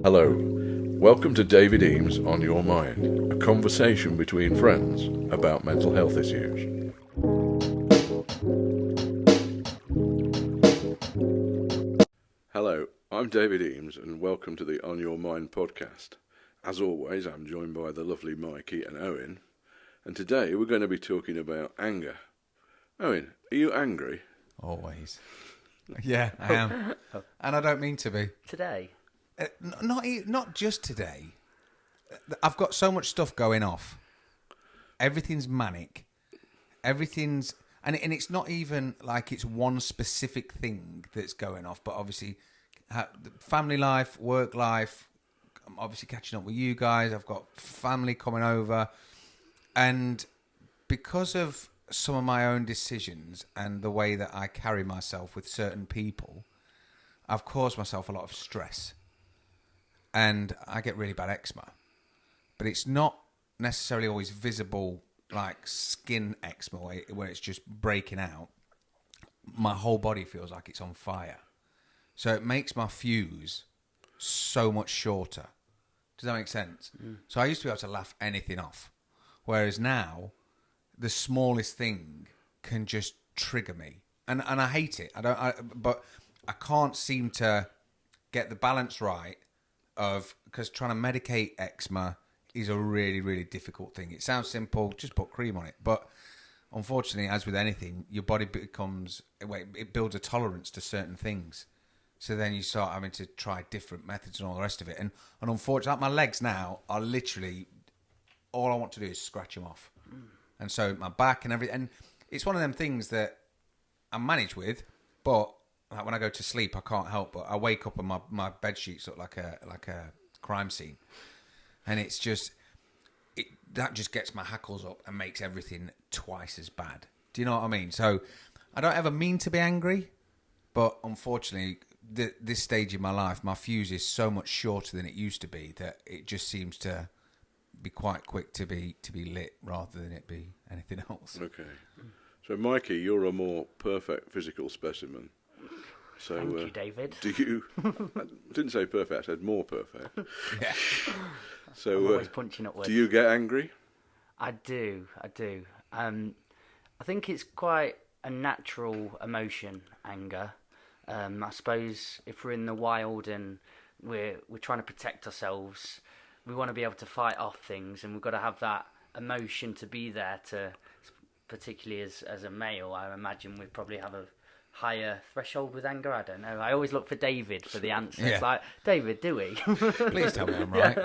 Hello, welcome to David Eames on Your Mind, a conversation between friends about mental health issues. Hello, I'm David Eames and welcome to the On Your Mind podcast. As always, I'm joined by the lovely Mikey and Owen, and today we're going to be talking about anger. Owen, are you angry? Always. Yeah, I am. And I don't mean to be. Today? Not just today. I've got so much stuff going off. Everything's manic. Everything's... And it's not even like it's one specific thing that's going off, but obviously family life, work life, I'm obviously catching up with you guys. I've got family coming over. And because of some of my own decisions and the way that I carry myself with certain people, I've caused myself a lot of stress. And I get really bad eczema. But it's not necessarily always visible like skin eczema where it's just breaking out. My whole body feels like it's on fire. So it makes my fuse so much shorter. Does that make sense? Mm. So I used to be able to laugh anything off. Whereas now, the smallest thing can just trigger me. And I hate it. But I can't seem to get the balance right because trying to medicate eczema is a really, really difficult thing. It sounds simple, just put cream on it. But unfortunately, as with anything, your body it builds a tolerance to certain things. So then you start having to try different methods and all the rest of it. And unfortunately, my legs now are literally, all I want to do is scratch them off. Mm. And so my back and everything. And it's one of them things that I manage with, but like when I go to sleep, I can't help but I wake up and my bed sheets look like a crime scene. And it's just, that just gets my hackles up and makes everything twice as bad. Do you know what I mean? So I don't ever mean to be angry, but unfortunately, this stage in my life, my fuse is so much shorter than it used to be that it just seems to be quite quick to be lit rather than it be anything else. Okay. So Mikey, you're a more perfect physical specimen. So, thank you, David. Do you? I didn't say perfect. I said more perfect. Yeah. So, I'm always punching upwards. Do you get angry? I do. I think it's quite a natural emotion, anger. I suppose if we're in the wild and we're trying to protect ourselves, we want to be able to fight off things, and we've got to have that emotion to be there. To, particularly as a male, I imagine we probably have a higher threshold with anger. I don't know. I always look for David for the answer. Yeah. It's like, David, do we? Please tell me I'm right.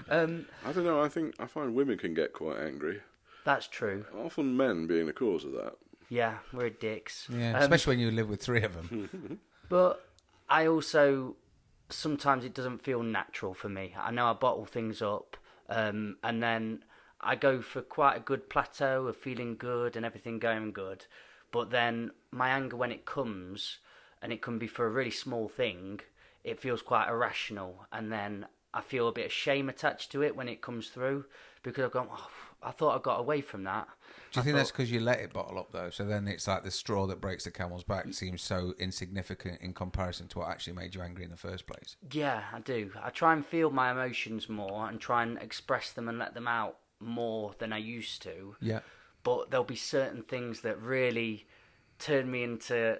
I don't know. I find women can get quite angry. That's true. Often men being the cause of that. Yeah, we're dicks. Yeah, especially when you live with three of them. But I also, sometimes it doesn't feel natural for me. I know I bottle things up, and then I go for quite a good plateau of feeling good and everything going good. But then my anger, when it comes, and it can be for a really small thing, it feels quite irrational. And then I feel a bit of shame attached to it when it comes through, because I've gone, I thought I got away from that. Do you think that's because you let it bottle up, though? So then it's like the straw that breaks the camel's back seems so insignificant in comparison to what actually made you angry in the first place. Yeah, I do. I try and feel my emotions more and try and express them and let them out more than I used to. Yeah. But there'll be certain things that really turn me into,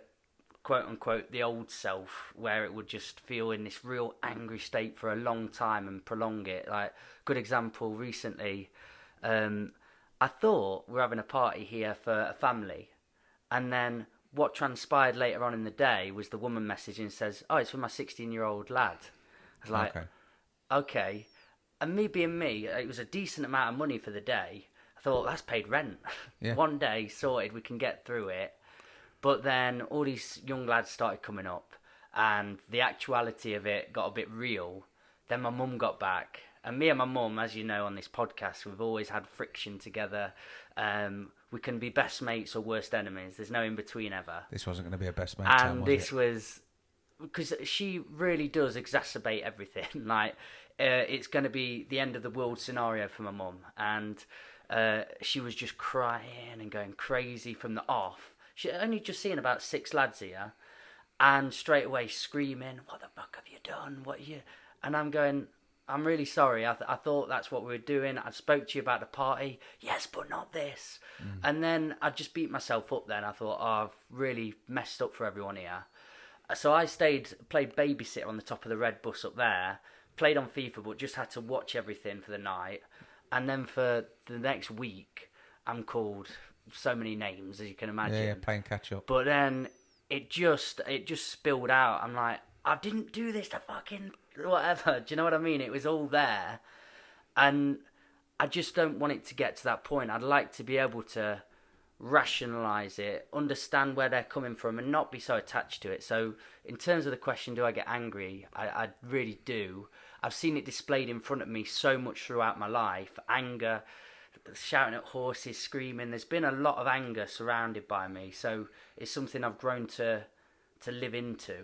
quote unquote, the old self, where it would just feel in this real angry state for a long time and prolong it. Like, good example recently, I thought we were having a party here for a family, and then what transpired later on in the day was the woman messaging and says, "Oh, it's for my 16-year-old lad." I was like, okay. And me being me, it was a decent amount of money for the day. I thought, that's paid rent. Yeah. One day, sorted, we can get through it. But then all these young lads started coming up, and the actuality of it got a bit real. Then my mum got back. And me and my mum, as you know on this podcast, we've always had friction together. We can be best mates or worst enemies. There's no in-between ever. This wasn't going to be a best mate time, was because she really does exacerbate everything. Like, it's going to be the end of the world scenario for my mum. And she was just crying and going crazy from the off. She only just seen about 6 lads here, and straight away screaming, "What the fuck have you done? What you?" And I'm going, I'm really sorry. I thought that's what we were doing. I spoke to you about the party. Yes, but not this. And then I just beat myself up then. I thought, oh, I've really messed up for everyone here. So I played babysitter on the top of the red bus up there, played on FIFA, but just had to watch everything for the night. And then for the next week, I'm called so many names, as you can imagine. Yeah, playing catch up. But then it just spilled out. I'm like, I didn't do this to fucking whatever. Do you know what I mean? It was all there. And I just don't want it to get to that point. I'd like to be able to rationalise it, understand where they're coming from, and not be so attached to it. So in terms of the question, do I get angry? I really do. I've seen it displayed in front of me so much throughout my life. Anger, shouting at horses, screaming. There's been a lot of anger surrounded by me. So it's something I've grown to live into.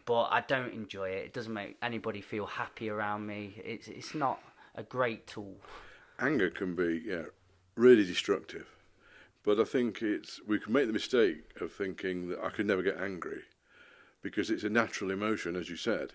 But I don't enjoy it. It doesn't make anybody feel happy around me. It's not a great tool. Anger can be really destructive. But I think we can make the mistake of thinking that I could never get angry, because it's a natural emotion, as you said,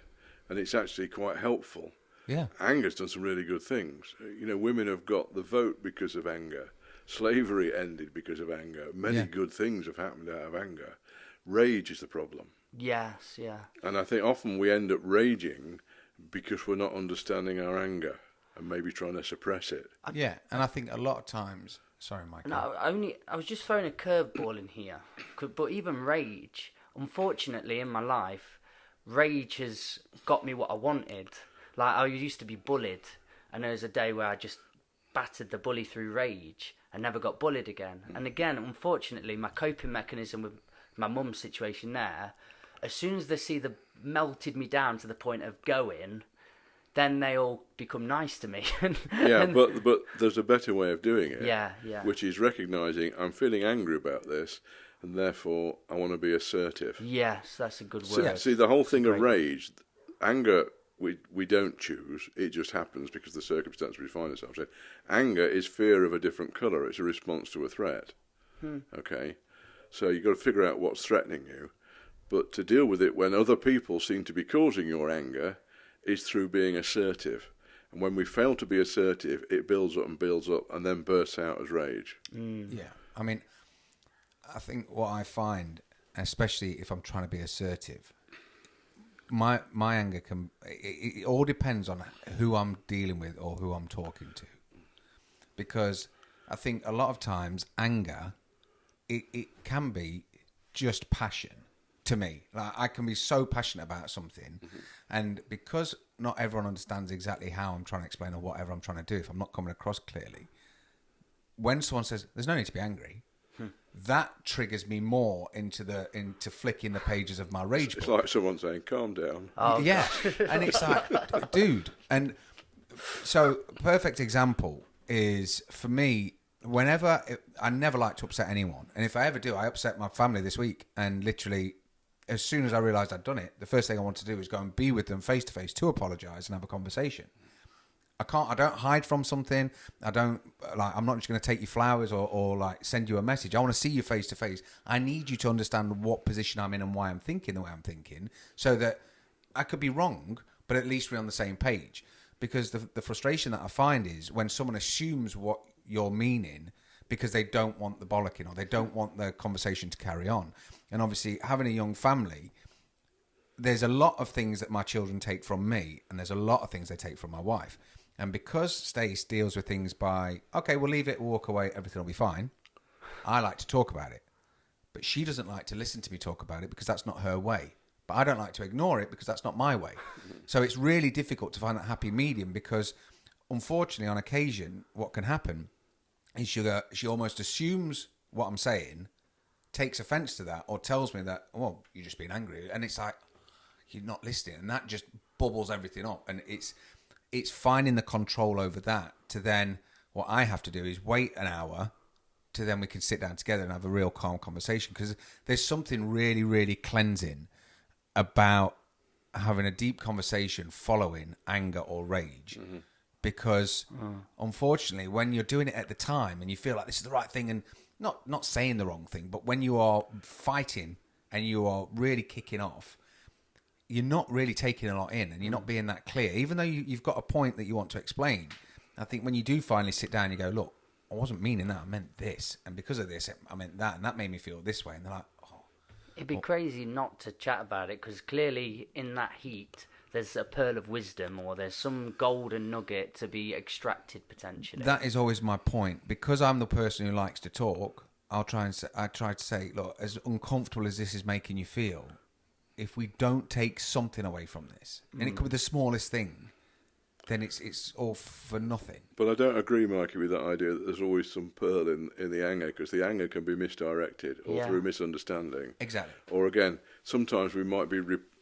and it's actually quite helpful. Yeah. Anger's done some really good things. Women have got the vote because of anger. Slavery ended because of anger. Many good things have happened out of anger. Rage is the problem. Yes, yeah. And I think often we end up raging because we're not understanding our anger and maybe trying to suppress it. Yeah, and I think a lot of times... Sorry, Mikey. No, I was just throwing a curveball in here. But even rage, unfortunately in my life, rage has got me what I wanted. Like, I used to be bullied, and there was a day where I just battered the bully through rage and never got bullied again. And again, unfortunately, my coping mechanism with my mum's situation there, as soon as they see the melted me down to the point of going, then they all become nice to me. But there's a better way of doing it. Yeah. Which is recognising I'm feeling angry about this, and therefore I want to be assertive. Yes, that's a good word. See, the whole thing of rage, anger, we don't choose. It just happens because of the circumstance we find ourselves in. Anger is fear of a different colour. It's a response to a threat. Okay? So you've got to figure out what's threatening you. But to deal with it when other people seem to be causing your anger is through being assertive. And when we fail to be assertive, it builds up and then bursts out as rage. Yeah. I mean, I think what I find, especially if I'm trying to be assertive, my anger it all depends on who I'm dealing with or who I'm talking to. Because I think a lot of times anger, it can be just passion. To me, like, I can be so passionate about something, and because not everyone understands exactly how I'm trying to explain or whatever I'm trying to do, if I'm not coming across clearly, when someone says there's no need to be angry, that triggers me more into flicking the pages of my rage book. It's like someone saying, "Calm down." Oh, yeah, and it's like, dude, and so perfect example is for me. I never like to upset anyone, and if I ever do, I upset my family this week, and literally, as soon as I realised I'd done it, the first thing I want to do is go and be with them face to face to apologise and have a conversation. I don't hide from something. I'm not just going to take you flowers or like send you a message. I want to see you face to face. I need you to understand what position I'm in and why I'm thinking the way I'm thinking, so that I could be wrong, but at least we're on the same page. Because the frustration that I find is when someone assumes what you're meaning because they don't want the bollocking or they don't want the conversation to carry on. And obviously, having a young family, there's a lot of things that my children take from me, and there's a lot of things they take from my wife. And because Stace deals with things by, okay, we'll leave it, we'll walk away, everything will be fine, I like to talk about it. But she doesn't like to listen to me talk about it because that's not her way. But I don't like to ignore it because that's not my way. So it's really difficult to find that happy medium because, unfortunately, on occasion, what can happen is she almost assumes what I'm saying, takes offence to that, or tells me that, well, you're just being angry. And it's like, you're not listening. And that just bubbles everything up. And it's finding the control over that to then, what I have to do is wait an hour to then we can sit down together and have a real calm conversation. Because there's something really, really cleansing about having a deep conversation following anger or rage. Because unfortunately, when you're doing it at the time and you feel like this is the right thing, and not saying the wrong thing, but when you are fighting and you are really kicking off, you're not really taking a lot in, and you're not being that clear, even though you've got a point that you want to explain. I think when you do finally sit down, you go, look, I wasn't meaning that. I meant this, and because of this, I meant that, and that made me feel this way. And they're like, oh. It'd be crazy not to chat about it, because clearly in that heat, there's a pearl of wisdom, or there's some golden nugget to be extracted potentially. That is always my point. Because I'm the person who likes to talk, I try to say, look, as uncomfortable as this is making you feel, if we don't take something away from this, and it could be the smallest thing, then it's all for nothing. But I don't agree, Mikey, with that idea that there's always some pearl in the anger, because the anger can be misdirected or through misunderstanding. Exactly. Or again, sometimes we might be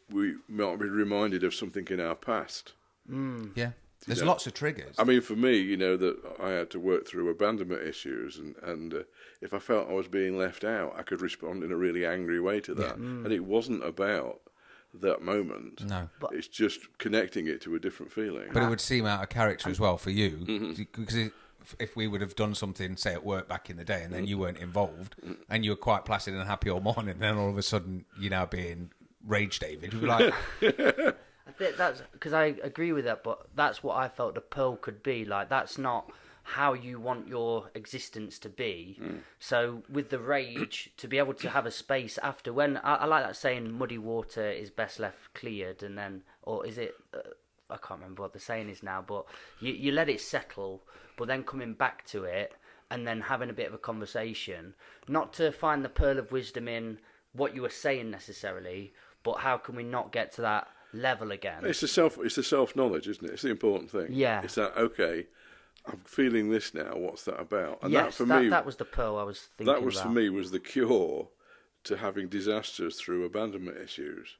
reminded of something in our past. Yeah. There's lots of triggers. I mean, for me, that I had to work through abandonment issues, and if I felt I was being left out, I could respond in a really angry way to that. And it wasn't about that moment. No. It's just connecting it to a different feeling. But it would seem out of character as well for you, because if we would have done something, say, at work back in the day, and then you weren't involved, and you were quite placid and happy all morning, and then all of a sudden you're now being Rage David, you'd be like... I think that's because I agree with that, but that's what I felt the pearl could be. Like, that's not how you want your existence to be. So with the rage, to be able to have a space after, when I like that saying, muddy water is best left cleared, and then, or is it, I can't remember what the saying is now, but you let it settle, but then coming back to it and then having a bit of a conversation, not to find the pearl of wisdom in what you were saying necessarily, but how can we not get to that level again? It's the self knowledge, isn't it? It's the important thing. Yeah. It's that, okay, I'm feeling this now. What's that about? And yes, that for me, that was the pearl I was thinking. That was about. For me was the cure to having disasters through abandonment issues.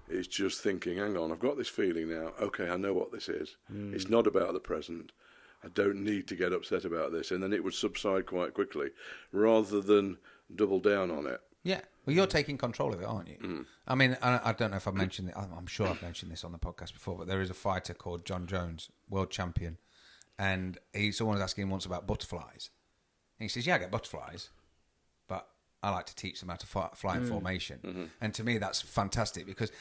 It's just thinking, hang on, I've got this feeling now. Okay, I know what this is. It's not about the present. I don't need to get upset about this, and then it would subside quite quickly, rather than double down on it. Yeah. Well, you're taking control of it, aren't you? I mean, I don't know if I've mentioned it. I'm sure I've mentioned this on the podcast before, but there is a fighter called John Jones, world champion, and someone was asking him once about butterflies. And he says, yeah, I get butterflies, but I like to teach them how to fly in formation. And to me, that's fantastic, because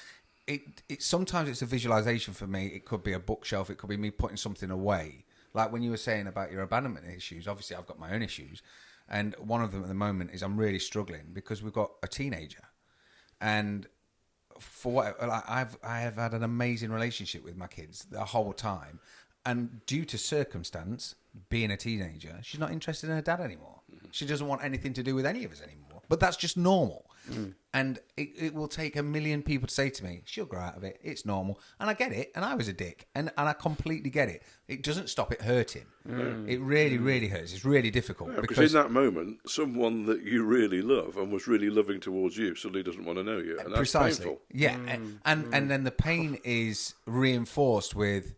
it sometimes it's a visualization for me. It could be a bookshelf. It could be me putting something away. Like when you were saying about your abandonment issues, obviously I've got my own issues. And one of them at the moment is I'm really struggling because we've got a teenager, and for what I have had an amazing relationship with my kids the whole time, and due to circumstance, being a teenager, she's not interested in her dad anymore. She doesn't want anything to do with any of us anymore. But that's just normal. And it will take a million people to say to me, she'll grow out of it. It's normal. And I get it. And I was a dick. And I completely get it. It doesn't stop it hurting. It really, really hurts. It's really difficult. Yeah, because in that moment, someone that you really love and was really loving towards you suddenly doesn't want to know you. And that's precisely. painful. Yeah. And then the pain is reinforced with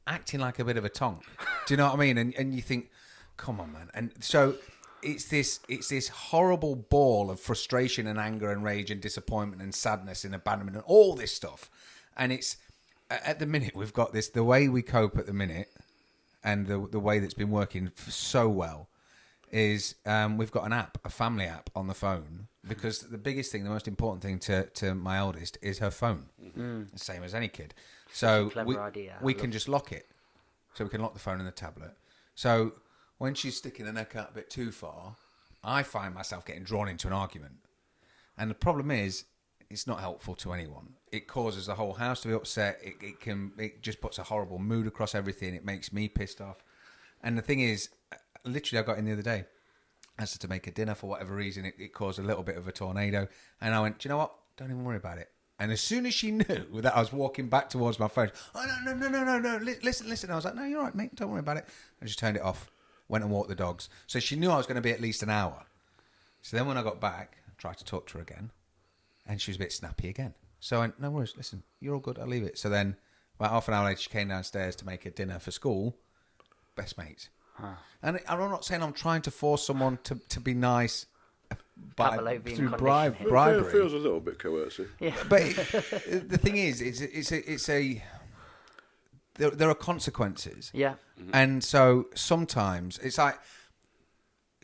acting like a bit of a tonk. Do you know what I mean? And you think, come on, man. And so... It's this horrible ball of frustration and anger and rage and disappointment and sadness and abandonment and all this stuff. And it's, at the minute, we've got this, the way we cope at the minute, and the way that's been working so well is we've got an app, a family app on the phone, because the biggest thing, the most important thing to my eldest is her phone. The same as any kid. So we can just lock it. So we can lock the phone and the tablet. So... when she's sticking her neck out a bit too far, I find myself getting drawn into an argument. And the problem is, it's not helpful to anyone. It causes the whole house to be upset. It just puts a horrible mood across everything. It makes me pissed off. And the thing is, literally I got in the other day, I asked her to make a dinner for whatever reason. It caused a little bit of a tornado. And I went, do you know what? Don't even worry about it. And as soon as she knew that I was walking back towards my phone, oh, no, listen. I was like, no, you're all right, mate. Don't worry about it. And she turned it off. Went and walked the dogs. So she knew I was going to be at least an hour. So then when I got back, I tried to talk to her again, and she was a bit snappy again. So I went, no worries, listen, you're all good, I'll leave it. So then about half an hour later, she came downstairs to make her dinner for school. Best mates. And I'm not saying I'm trying to force someone to be nice through bribery. It feels a little bit coercive. Yeah. But the thing is, there are consequences. Yeah. And so sometimes it's like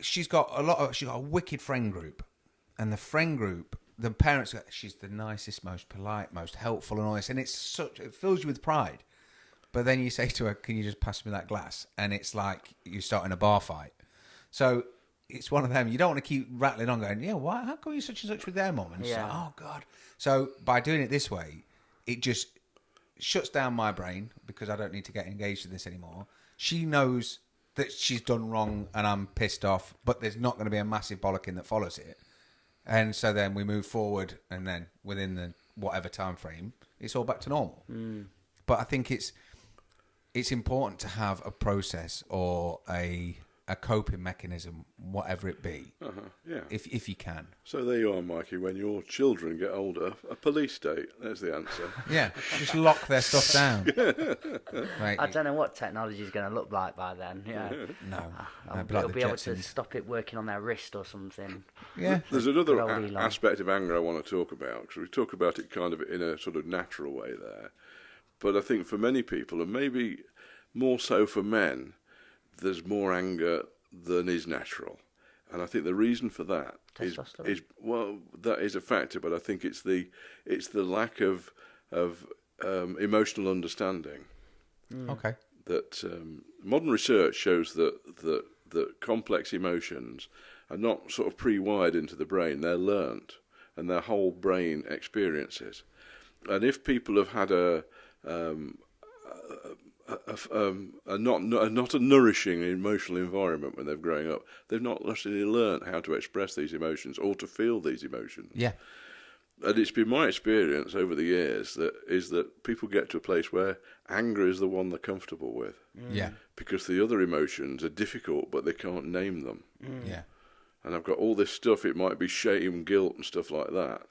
she's got a wicked friend group, and the friend group the parents go, she's the nicest, most polite, most helpful and all this. And it fills you with pride. But then you say to her, can you just pass me that glass? And it's like you're starting a bar fight. So it's one of them. You don't want to keep rattling on going, yeah, why? How come you're such and such with their mum? And it's like, oh, God. So by doing it this way, it just shuts down my brain because I don't need to get engaged in this anymore. She knows that she's done wrong and I'm pissed off, but there's not going to be a massive bollocking that follows it. And so then we move forward, and then within the whatever time frame, it's all back to normal. But I think it's important to have a process or a coping mechanism, whatever it be, yeah. if you can. So there you are, Mikey. When your children get older, a police state. There's the answer. Yeah, just lock their stuff down. I don't know what technology is going to look like by then. Yeah. No. It'll be able to stop it working on their wrist or something. Yeah. There's another aspect of anger I want to talk about, because we talk about it kind of in a sort of natural way there. But I think for many people, and maybe more so for men, there's more anger than is natural. And I think the reason for that is well, that is a factor, but I think it's the lack of emotional understanding. Okay. That modern research shows that complex emotions are not sort of pre-wired into the brain; they're learnt, and their whole brain experiences. And if people have had not a nourishing emotional environment when they're growing up, they've not necessarily learned how to express these emotions or to feel these emotions. Yeah. And it's been my experience over the years that people get to a place where anger is the one they're comfortable with. Yeah. Because the other emotions are difficult, but they can't name them. Yeah. And I've got all this stuff, it might be shame, guilt and stuff like that,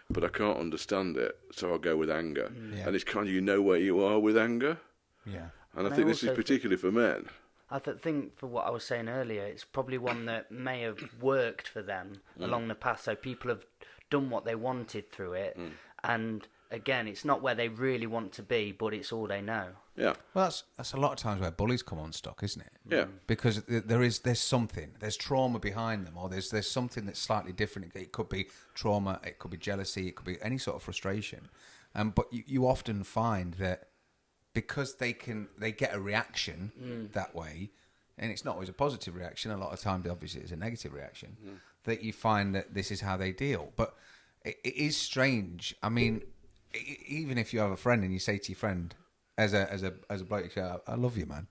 but I can't understand it, so I'll go with anger. Yeah. And it's kind of, you know where you are with anger. Yeah. And I think this is particularly for men. I think for what I was saying earlier, it's probably one that may have worked for them along the path. So people have done what they wanted through it. And again, it's not where they really want to be, but it's all they know. Yeah. Well, that's a lot of times where bullies come on stock, isn't it? Yeah. Because there's something, there's trauma behind them, or there's something that's slightly different. It could be trauma, it could be jealousy, it could be any sort of frustration. But you often find that because they get a reaction that way, and it's not always a positive reaction. A lot of times, obviously, it's a negative reaction. That you find that this is how they deal. But it is strange. I mean, even if you have a friend and you say to your friend, as a bloke, you say, "I love you, man."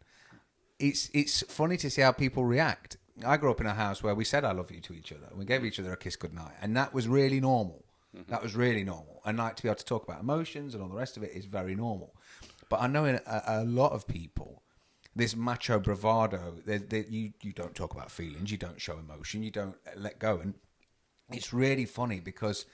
It's funny to see how people react. I grew up in a house where we said "I love you" to each other. We gave each other a kiss goodnight, and that was really normal. That was really normal. And like to be able to talk about emotions and all the rest of it is very normal. But I know in a lot of people, this macho bravado, you don't talk about feelings, you don't show emotion, you don't let go. And it's really funny because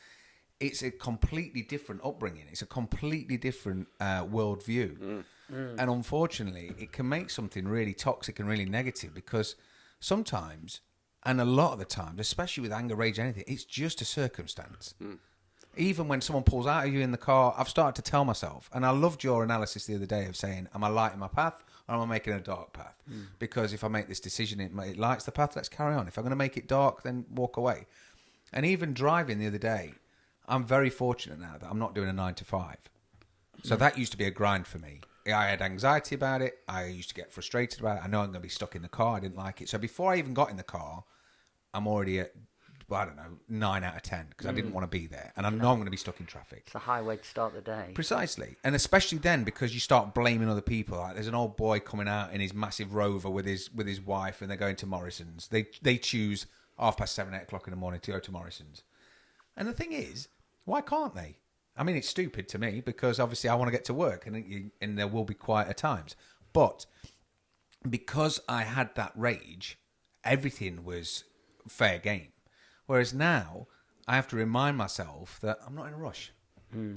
it's a completely different upbringing. It's a completely different worldview. And unfortunately, it can make something really toxic and really negative because sometimes, and a lot of the time, especially with anger, rage, anything, it's just a circumstance. Even when someone pulls out of you in the car, I've started to tell myself, and I loved your analysis the other day of saying, am I lighting my path or am I making a dark path? Because if I make this decision, it lights the path, let's carry on. If I'm going to make it dark, then walk away. And even driving the other day, I'm very fortunate now that I'm not doing a 9 to 5. So that used to be a grind for me. I had anxiety about it. I used to get frustrated about it. I know I'm going to be stuck in the car. I didn't like it. So before I even got in the car, I'm already at, I don't know, 9 out of 10 because I didn't want to be there. And I know I'm going to be stuck in traffic. It's a high way to start the day. Precisely. And especially then because you start blaming other people. Like there's an old boy coming out in his massive Rover with his wife and they're going to Morrison's. They choose 7:30, 8 o'clock in the morning to go to Morrison's. And the thing is, why can't they? I mean, it's stupid to me because obviously I want to get to work and there will be quieter times. But because I had that rage, everything was fair game. Whereas now, I have to remind myself that I'm not in a rush.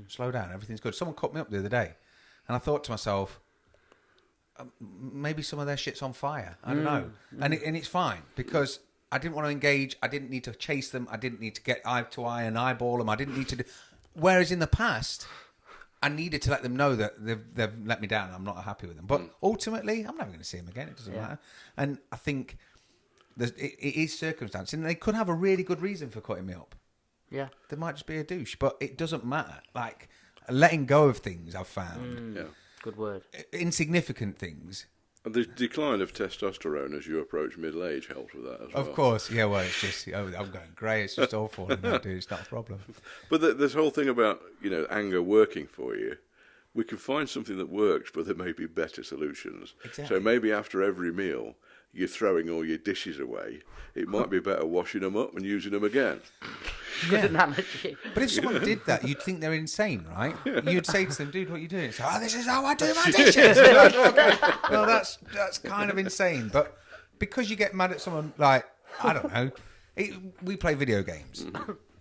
Slow down, everything's good. Someone cut me up the other day, and I thought to myself, maybe some of their shit's on fire. I don't know. And it's fine, because I didn't want to engage. I didn't need to chase them. I didn't need to get eye to eye and eyeball them. I didn't need to do... Whereas in the past, I needed to let them know that they've let me down and I'm not happy with them. But ultimately, I'm never going to see them again. It doesn't matter. And I think... It is circumstance, and they could have a really good reason for cutting me up. Yeah. They might just be a douche, but it doesn't matter. Like, letting go of things, I've found. Yeah. Good word. Insignificant things. And the decline of testosterone as you approach middle age helps with that as well. Of course, yeah. Well, it's just I'm going grey. It's just all falling out, dude. It's not a problem. But this whole thing about anger working for you, we can find something that works, but there may be better solutions. Exactly. So maybe after every meal, you're throwing all your dishes away. It might be better washing them up and using them again. Good analogy. But if someone did that, you'd think they're insane, right? You'd say to them, dude, what are you doing? It's like, this is how I do my dishes. Like, okay. Well, that's kind of insane. But because you get mad at someone, like, I don't know, we play video games.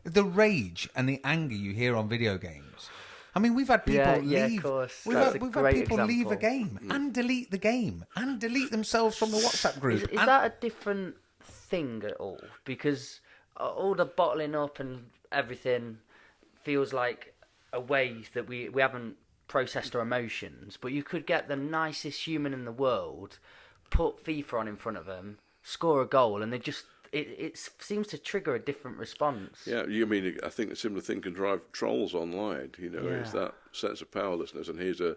The rage and the anger you hear on video games. I mean, we've had people leave. Of course. We've had people leave a game and delete the game and delete themselves from the WhatsApp group. Is that a different thing at all? Because all the bottling up and everything feels like a way that we haven't processed our emotions. But you could get the nicest human in the world, put FIFA on in front of them, score a goal, and they just... It seems to trigger a different response. Yeah, I think a similar thing can drive trolls online. It's that sense of powerlessness, and here's a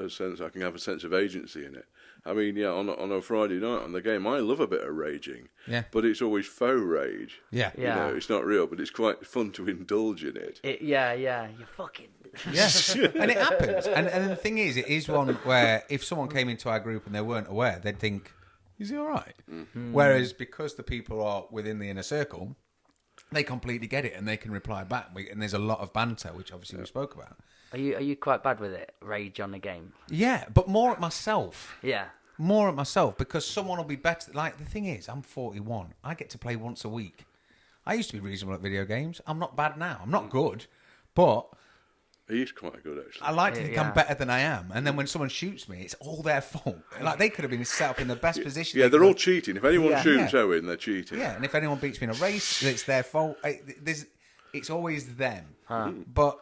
sense I can have a sense of agency in it. I mean, on a Friday night on the game, I love a bit of raging. Yeah. But it's always faux rage. Yeah. It's not real, but it's quite fun to indulge in it. You're fucking... Yes, and it happens. And the thing is, it is one where if someone came into our group and they weren't aware, they'd think, is he all right? Mm-hmm. Whereas because the people are within the inner circle, they completely get it and they can reply back. And there's a lot of banter, which obviously we spoke about. Are you quite bad with it? Rage on the game? Yeah, but more at myself. Yeah. More at myself because someone will be better. Like, the thing is, I'm 41. I get to play once a week. I used to be reasonable at video games. I'm not bad now. I'm not good, but... He's quite good, actually. I like to think I'm better than I am. And then when someone shoots me, it's all their fault. Like, they could have been set up in the best position. Yeah, they're all cheating. If anyone shoots Owen, they're cheating. Yeah, and if anyone beats me in a race, it's their fault. It's always them. Huh. But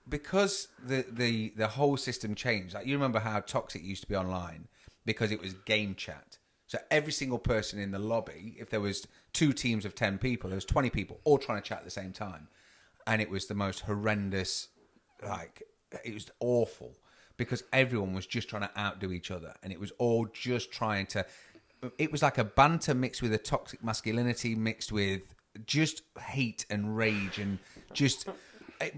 because the whole system changed. Like, you remember how toxic it used to be online because it was game chat. So every single person in the lobby, if there was 2 teams of 10 people, there was 20 people all trying to chat at the same time. And it was the most horrendous... Like, it was awful because everyone was just trying to outdo each other and it was all just trying to... It was like a banter mixed with a toxic masculinity mixed with just hate and rage and just...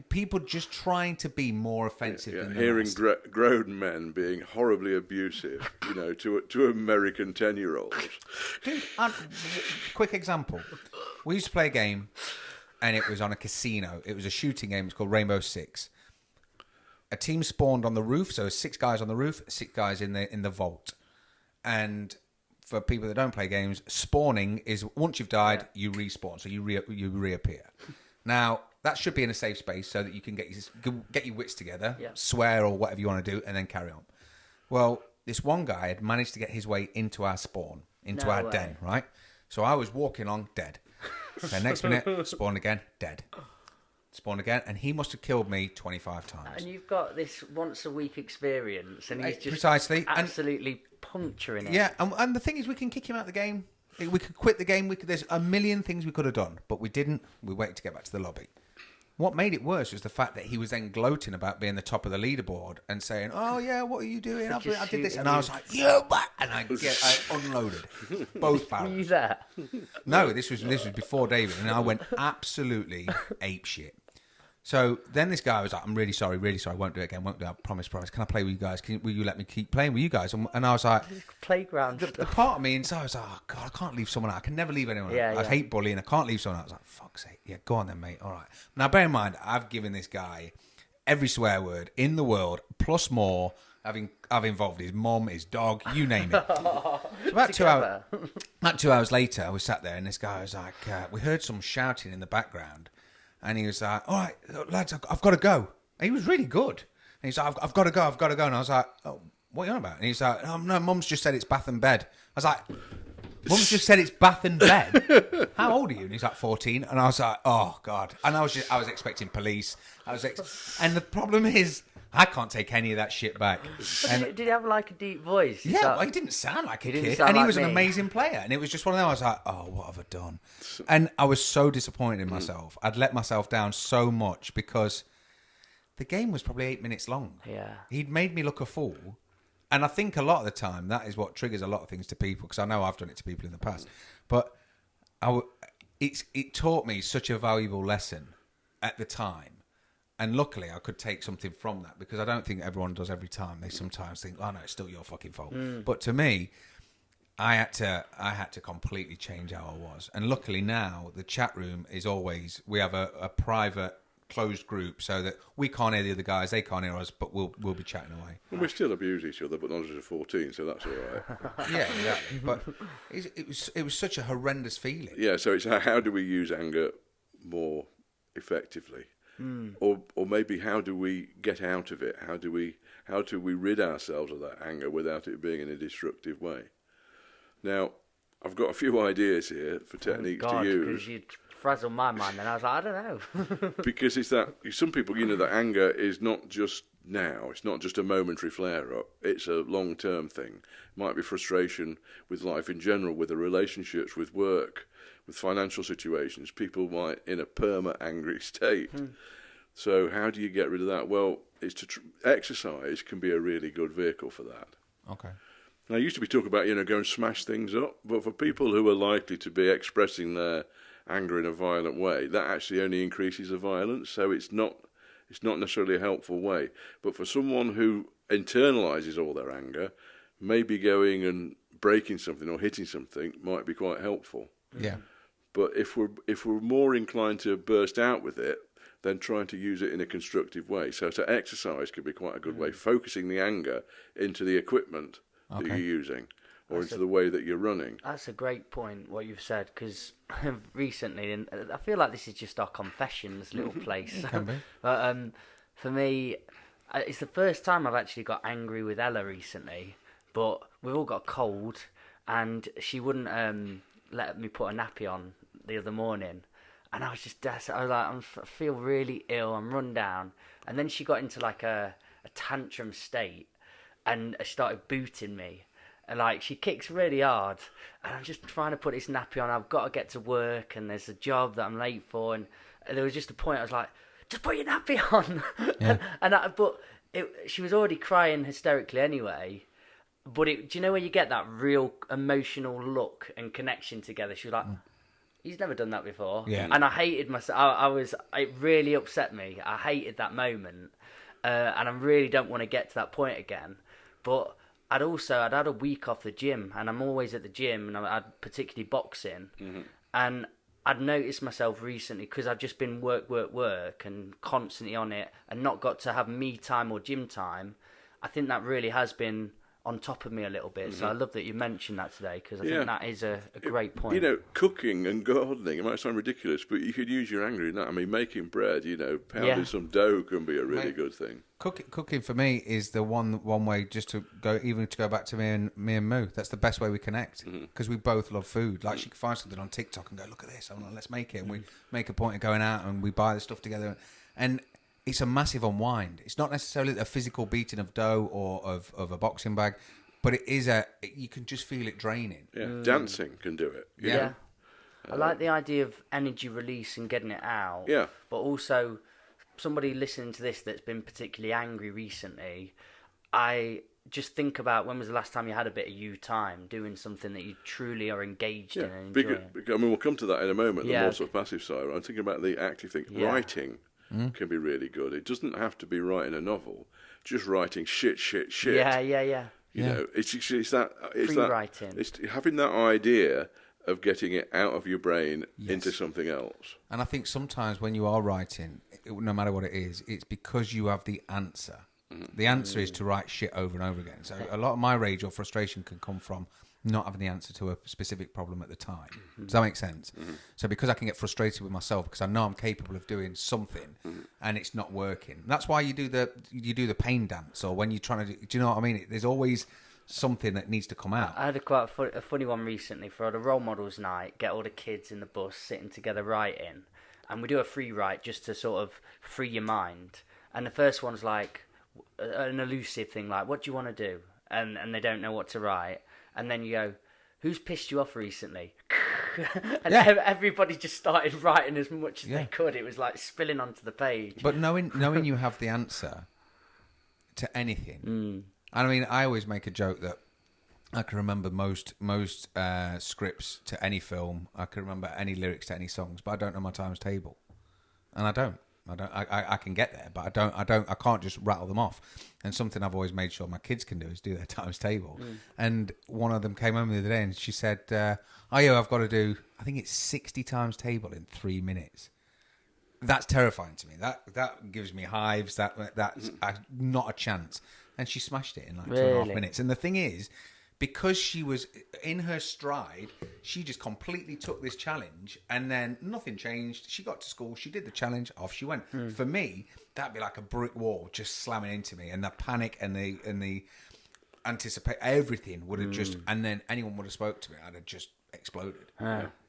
People just trying to be more offensive than the hearing rest. grown men being horribly abusive, to American 10-year-olds. Dude, quick example. We used to play a game and it was on a casino. It was a shooting game. It's called Rainbow Six. A team spawned on the roof, so 6 guys on the roof, 6 guys in the vault. And for people that don't play games, spawning is once you've died, you respawn, so you reappear. Now, that should be in a safe space so that you can get your wits together, swear or whatever you want to do, and then carry on. Well, this one guy had managed to get his way into our spawn, into our den, right? So I was walking along, dead. Okay, next minute, spawn again, dead. Spawn again, and he must have killed me 25 times. And you've got this once-a-week experience, and he's just precisely absolutely puncturing it. Yeah, and the thing is, we can kick him out of the game. We could quit the game. There's a million things we could have done, but we didn't. We waited to get back to the lobby. What made it worse was the fact that he was then gloating about being the top of the leaderboard and saying, "Oh yeah, what are you doing? I did this," and I was like, "You!" And I unloaded both barrels. Were you there? No, this was before David, and I went absolutely apeshit. So then this guy was like, I'm really sorry, I won't do it again, won't do it, I promise. Can I play with you guys? Will you let me keep playing with you guys? And I was like... Playground the part of me inside was like, oh, God, I can't leave someone out. I can never leave anyone out. I hate bullying, I can't leave someone out. I was like, fuck's sake. Yeah, go on then, mate. All right. Now, bear in mind, I've given this guy every swear word in the world, plus more. I've involved his mom, his dog, you name it. So about 2 hours later, I was sat there, and this guy was like, we heard some shouting in the background. And he was like, all right, lads, I've got to go. And he was really good. And he's like, I've got to go. And I was like, oh, what are you on about? And he's like, oh, no, Mum's just said it's bath and bed. I was like, Mum's just said it's bath and bed. How old are you? And he's like 14. And I was like, oh, God. And I was expecting police. And the problem is, I can't take any of that shit back. And, did he have like a deep voice? yeah, well, he didn't sound like a kid. And he was an amazing player. And it was just one of them. I was like, oh, what have I done? And I was so disappointed in myself. I'd let myself down so much because the game was probably 8 minutes long. Yeah. He'd made me look a fool. And I think a lot of the time that is what triggers a lot of things to people, because I know I've done it to people in the past. But it taught me such a valuable lesson at the time. And luckily, I could take something from that, because I don't think everyone does every time. They sometimes think, "Oh no, it's still your fucking fault." But to me, I had to completely change how I was. And luckily now, the chat room is always, we have a private, closed group, so that we can't hear the other guys, they can't hear us, but we'll be chatting away. Well, we still abuse each other, but not as a 14, so that's all right. Yeah, exactly. But it was such a horrendous feeling. Yeah, so it's how do we use anger more effectively? Or maybe how do we get out of it? How do we rid ourselves of that anger without it being in a destructive way? Now, I've got a few ideas here for techniques to use. Because you frazzled my mind, and I was like, I don't know. Because it's that some people, that anger is not just now. It's not just a momentary flare-up. It's a long-term thing. It might be frustration with life in general, with the relationships, with work, with financial situations. People might in a perma-angry state. So how do you get rid of that? Well, it's exercise can be a really good vehicle for that. Okay. Now, I used to be talking about, go and smash things up, but for people who are likely to be expressing their anger in a violent way, that actually only increases the violence, so it's not necessarily a helpful way. But for someone who internalises all their anger, maybe going and breaking something or hitting something might be quite helpful. Yeah. But if we're more inclined to burst out with it, then trying to use it in a constructive way. So to exercise could be quite a good way, focusing the anger into the equipment that you're using, or into the way that you're running. That's a great point, what you've said, because recently, and I feel like this is just our confessions little place. It can be. But for me, it's the first time I've actually got angry with Ella recently, but we've all got a cold, and she wouldn't let me put a nappy on the other morning. And I was just desperate. I was like, I feel really ill. I'm run down. And then she got into like a tantrum state, and started booting me. And like, she kicks really hard, and I'm just trying to put this nappy on. I've got to get to work, and there's a job that I'm late for. And there was just a point I was like, just put your nappy on. Yeah. She was already crying hysterically anyway. But do you know when you get that real emotional look and connection together? She was like, he's never done that before. Yeah. And I hated myself. It really upset me. I hated that moment. And I really don't want to get to that point again. But I'd had a week off the gym, and I'm always at the gym, and I'd particularly boxing. And I'd noticed myself recently, because I've just been work, and constantly on it, and not got to have me time or gym time. I think that really has been on top of me a little bit. So I love that you mentioned that today, because I think that is a great point. Cooking and gardening, it might sound ridiculous, but you could use your anger in that. I mean, making bread, pounding some dough can be a really good thing. Cooking for me is the one way, just to go back to me and Moo. That's the best way we connect, because we both love food. Like, she can find something on TikTok and go, look at this, I'm like, let's make it. And we make a point of going out and we buy the stuff together. And it's a massive unwind. It's not necessarily a physical beating of dough or of a boxing bag, but it is you can just feel it draining. Yeah, dancing can do it. Yeah. I like the idea of energy release and getting it out. Yeah. But also, somebody listening to this that's been particularly angry recently, I just think about, when was the last time you had a bit of you time doing something that you truly are engaged in and enjoying? I mean, we'll come to that in a moment, the more sort of passive side. I'm thinking about the active thing. Yeah. Writing can be really good. It doesn't have to be writing a novel, just writing shit. Yeah. It's that writing. It's having that idea of getting it out of your brain into something else. And I think sometimes when you are writing, no matter what it is, it's because you have the answer. The answer is to write shit over and over again. So a lot of my rage or frustration can come from not having the answer to a specific problem at the time. Does that make sense? So because I can get frustrated with myself, because I know I'm capable of doing something and it's not working. That's why you do the pain dance, or when you're trying to do you know what I mean? There's always something that needs to come out. I had a funny one recently for the role models night. Get all the kids in the bus sitting together writing, and we do a free write just to sort of free your mind. And the first one's like an elusive thing, like, what do you want to do? And they don't know what to write. And then you go, who's pissed you off recently? And everybody just started writing as much as they could. It was like spilling onto the page. But knowing you have the answer to anything. I mean, I always make a joke that I can remember most scripts to any film. I can remember any lyrics to any songs, but I don't know my times table, and I don't. I can get there, but I can't just rattle them off. And something I've always made sure my kids can do is do their times table. And one of them came home the other day and she said, "Oh yeah, I've got to do. I think it's 60 times table in 3 minutes." That's terrifying to me. That gives me hives. That's not a chance. And she smashed it in like 2.5 minutes. And the thing is, because she was in her stride, she just completely took this challenge, and then nothing changed. She got to school, she did the challenge, off she went. For me, that'd be like a brick wall just slamming into me, and the panic and the anticipate, everything would have just, and then anyone would have spoke to me, I'd have just exploded.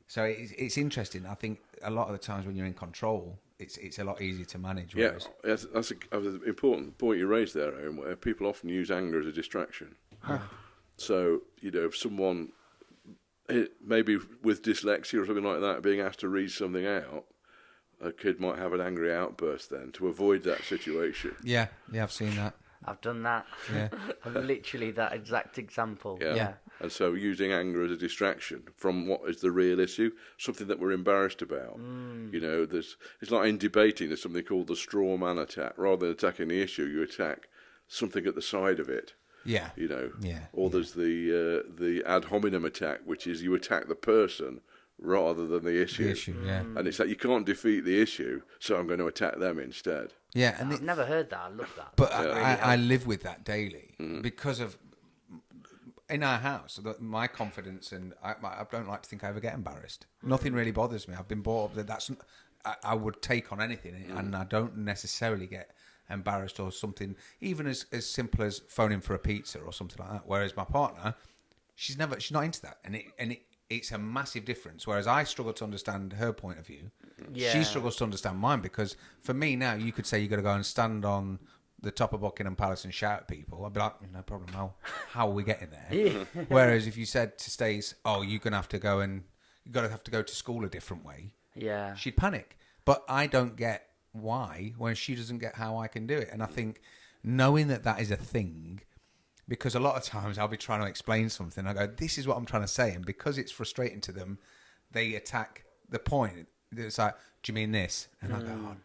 So it's interesting. I think a lot of the times when you're in control, it's a lot easier to manage. Whereas... Yeah, that's an important point you raised there, Owen, where people often use anger as a distraction. So, if someone, maybe with dyslexia or something like that, being asked to read something out, a kid might have an angry outburst then to avoid that situation. Yeah, I've seen that. I've done that. Yeah. I'm literally that exact example. Yeah. And so using anger as a distraction from what is the real issue, something that we're embarrassed about. It's like in debating, there's something called the straw man attack. Rather than attacking the issue, you attack something at the side of it. Yeah. Or there's the ad hominem attack, which is you attack the person rather than the issue. The issue, yeah. And it's like, you can't defeat the issue, so I'm going to attack them instead. Yeah, and I've never heard that. I love that. But I live with that daily because of, in our house, my confidence, and I don't like to think I ever get embarrassed. Nothing really bothers me. I've been brought up that I would take on anything, and I don't necessarily get embarrassed or something, even as simple as phoning for a pizza or something like that. Whereas my partner, she's not into that, and it's a massive difference. Whereas I struggle to understand her point of view, she struggles to understand mine, because for me now, you could say you got to go and stand on the top of Buckingham Palace and shout at people. I'd be like, no problem. How are we getting there? Whereas if you said to Stace, "Oh, you're gonna have to go to school a different way," she'd panic. But I don't get why when she doesn't get how I can do it. And I think knowing that is a thing, because a lot of times I'll be trying to explain something, I go, this is what I'm trying to say, and because it's frustrating to them, they attack the point. It's like, do you mean this? And I go,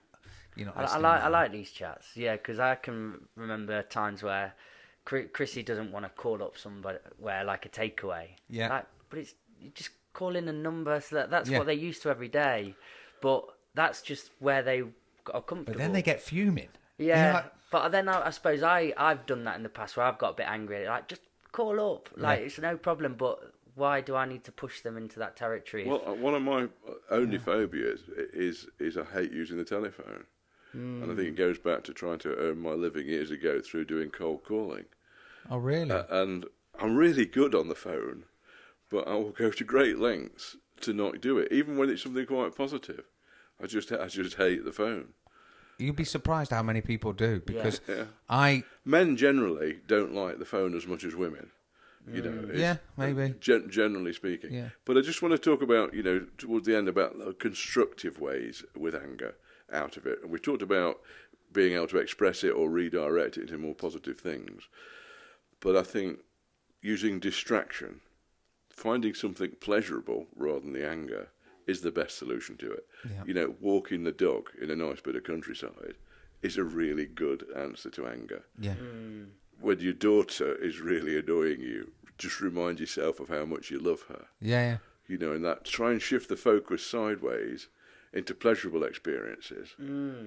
I like these chats, because I can remember times where Chrissy doesn't want to call up somebody where like a takeaway, but it's you just call in a number, so that's what they're used to every day, but that's just where they are comfortable. But then they get fuming. But then I suppose I've done that in the past where I've got a bit angry. Like, just call up. It's no problem. But why do I need to push them into that territory? Well, one of my only phobias is I hate using the telephone. And I think it goes back to trying to earn my living years ago through doing cold calling. Oh, really? And I'm really good on the phone, but I will go to great lengths to not do it, even when it's something quite positive. I just hate the phone. You'd be surprised how many people do, because men generally don't like the phone as much as women. Maybe. Generally speaking. Yeah. But I just want to talk about, towards the end, about constructive ways with anger out of it. And we talked about being able to express it or redirect it into more positive things. But I think using distraction, finding something pleasurable rather than the anger, is the best solution to it. Yeah. Walking the dog in a nice bit of countryside is a really good answer to anger. Yeah. When your daughter is really annoying you, just remind yourself of how much you love her. Yeah. And that, try and shift the focus sideways into pleasurable experiences.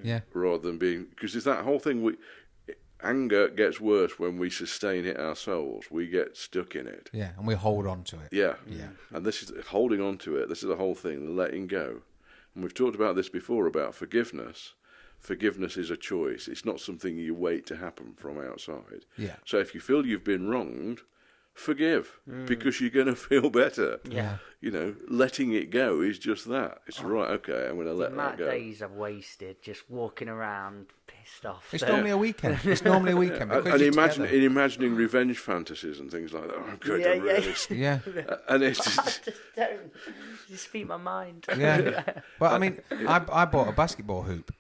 Yeah. Rather than because it's that whole thing, anger gets worse when we sustain it ourselves. We get stuck in it. Yeah, and we hold on to it. Yeah. And this is holding on to it. This is the whole thing, letting go. And we've talked about this before, about forgiveness. Forgiveness is a choice. It's not something you wait to happen from outside. Yeah. So if you feel you've been wronged, forgive, because you're going to feel better. Yeah. You know, letting it go is just that. It's right, okay, I'm going to let The that amount go. of days I've wasted just walking around pissed off. It's normally a weekend. It's normally a weekend. And Because you're together. imagining revenge fantasies and things like that. Oh, I'm going to really... Yeah. And it's I just don't. Just speak my mind. Yeah. But I mean, I bought a basketball hoop.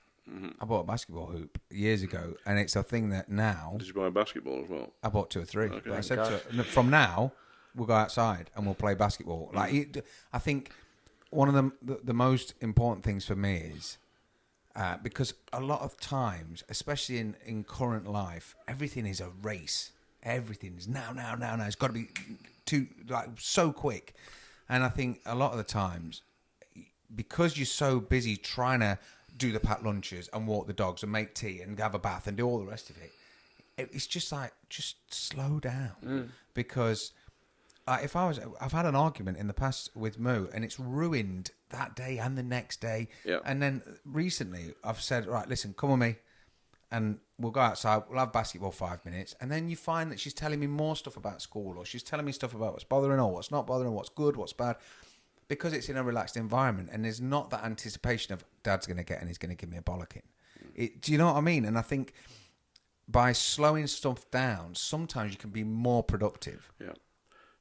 I bought a basketball hoop years ago, and it's a thing that now... Did you buy a basketball as well? I bought 2 or 3. Okay. But I said to her, from now, we'll go outside and we'll play basketball. Like, I think one of the most important things for me is... because a lot of times, especially in current life, everything is a race. Everything is now. It's got to be so quick. And I think a lot of the times, because you're so busy trying to do the packed lunches and walk the dogs and make tea and have a bath and do all the rest of it, it's just like, just slow down. Because I've had an argument in the past with Moo, and it's ruined that day and the next day. Yeah. And then recently I've said, right, listen, come with me and we'll go outside, we'll have basketball 5 minutes. And then you find that she's telling me more stuff about school, or she's telling me stuff about what's bothering her, or what's not bothering her, what's good, what's bad, because it's in a relaxed environment and there's not that anticipation of Dad's going to get and he's going to give me a bollocking. Do you know what I mean? And I think by slowing stuff down, sometimes you can be more productive. Yeah.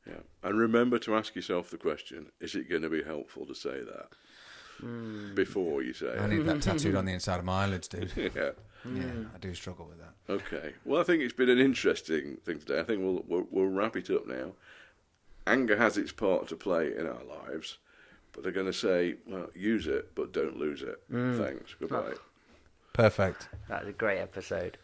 Yeah. And remember to ask yourself the question, is it going to be helpful to say that before you say I it? need that tattooed on the inside of my eyelids, dude. Yeah. Yeah, I do struggle with that. Okay. Well, I think it's been an interesting thing today. I think we'll wrap it up now. Anger has its part to play in our lives, but they're going to say, well, use it, but don't lose it. Thanks. Goodbye. Perfect. That was a great episode.